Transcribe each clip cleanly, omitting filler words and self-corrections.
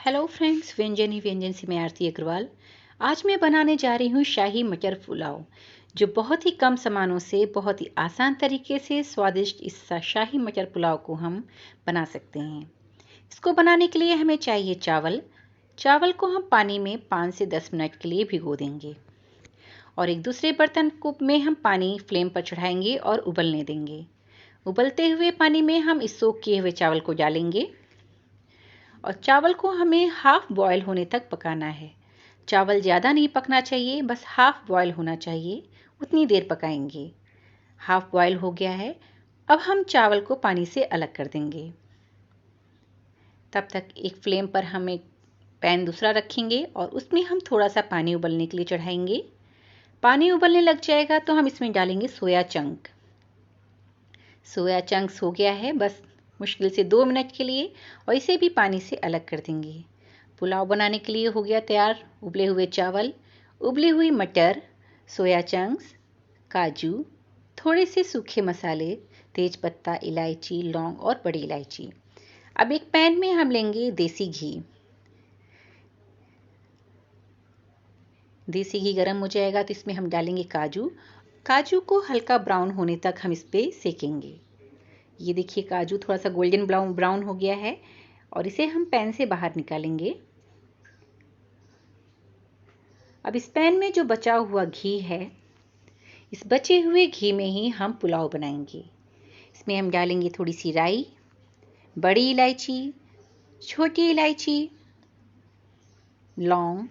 Hello friends, व्यंजन ही व्यंजन से मैं आरती अग्रवाल। आज मैं बनाने जा रही हूँ शाही मटर पुलाव, जो बहुत ही कम सामानों से बहुत ही आसान तरीके से स्वादिष्ट इस शाही मटर पुलाव को हम बना सकते हैं। इसको बनाने के लिए हमें चाहिए चावल। चावल को हम पानी में 5 से 10 मिनट के लिए भिगो देंगे और एक दूसरे बर्तन को में हम पानी फ्लेम पर चढ़ाएंगे और उबलने देंगे। उबलते हुए पानी में हम इस सोख किए हुए चावल को डालेंगे और चावल को हमें हाफ बॉयल होने तक पकाना है। चावल ज़्यादा नहीं पकना चाहिए, बस हाफ बॉयल होना चाहिए, उतनी देर पकाएंगे। हाफ बॉयल हो गया है। अब हम चावल को पानी से अलग कर देंगे। तब तक एक फ्लेम पर हम एक पैन दूसरा रखेंगे और उसमें हम थोड़ा सा पानी उबलने के लिए चढ़ाएंगे। पानी उबलने लग जाएगा तो हम इसमें डालेंगे सोया चंक। सोया चंक्स हो गया है, बस मुश्किल से 2 मिनट के लिए, और इसे भी पानी से अलग कर देंगे। पुलाव बनाने के लिए हो गया तैयार उबले हुए चावल, उबली हुई मटर, सोया चंक्स, काजू, थोड़े से सूखे मसाले, तेज़पत्ता, इलायची, लौंग और बड़ी इलायची। अब एक पैन में हम लेंगे देसी घी। देसी घी गर्म हो जाएगा तो इसमें हम डालेंगे काजू। काजू को हल्का ब्राउन होने तक हम इस पर सेकेंगे। ये देखिए, काजू थोड़ा सा गोल्डन ब्राउन हो गया है और इसे हम पैन से बाहर निकालेंगे। अब इस पैन में जो बचा हुआ घी है, इस बचे हुए घी में ही हम पुलाव बनाएंगे। इसमें हम डालेंगे थोड़ी सी राई, बड़ी इलायची, छोटी इलायची, लौंग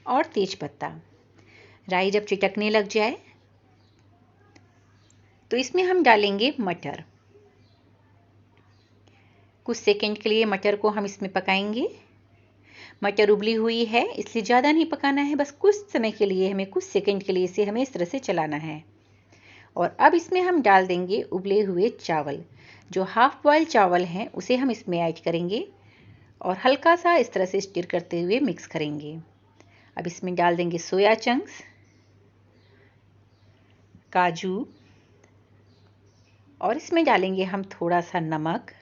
और तेज़पत्ता। राई जब चिटकने लग जाए तो इसमें हम डालेंगे मटर। कुछ सेकंड के लिए मटर को हम इसमें पकाएंगे। मटर उबली हुई है, इसलिए ज़्यादा नहीं पकाना है, बस कुछ समय के लिए, हमें कुछ सेकंड के लिए इसे हमें इस तरह से चलाना है। और अब इसमें हम डाल देंगे उबले हुए चावल। जो हाफ बॉयल चावल हैं उसे हम इसमें ऐड करेंगे और हल्का सा इस तरह से स्टिर करते हुए मिक्स करेंगे। अब इसमें डाल देंगे सोया चंक्स, काजू, और इसमें डालेंगे हम थोड़ा सा नमक,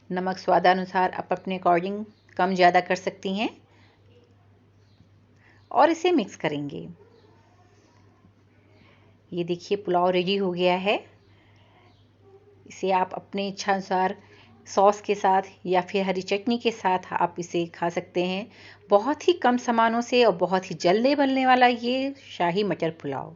नमक स्वादानुसार आप अपने अकॉर्डिंग कम ज़्यादा कर सकती हैं, और इसे मिक्स करेंगे। ये देखिए, पुलाव रेडी हो गया है। इसे आप अपने इच्छा अनुसार सॉस के साथ या फिर हरी चटनी के साथ आप इसे खा सकते हैं। बहुत ही कम सामानों से और बहुत ही जल्दी बनने वाला ये शाही मटर पुलाव।